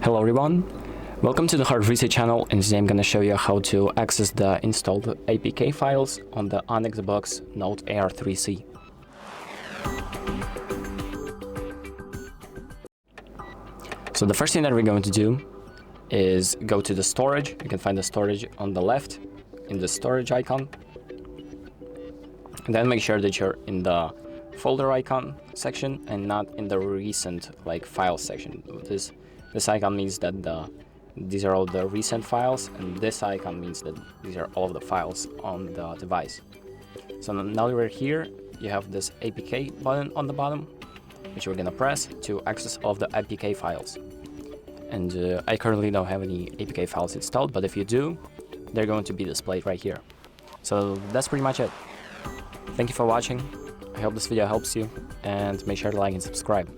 Hello everyone, welcome to the HardReset channel, and today I'm going to show you how to access the installed APK files on the ONYX Boox Note Air 3C. So the first thing that we're going to do is go to the storage. You can find the storage on the left in the storage icon. And then make sure that you're in the folder icon section and not in the recent file section. This icon means that these are all the recent files, and this icon means that these are all of the files on the device. So now that we're here, you have this APK button on the bottom, which we're gonna press to access all of the APK files. And I currently don't have any APK files installed, but if you do, they're going to be displayed right here. So that's pretty much it. Thank you for watching. I hope this video helps you, and make sure to like and subscribe.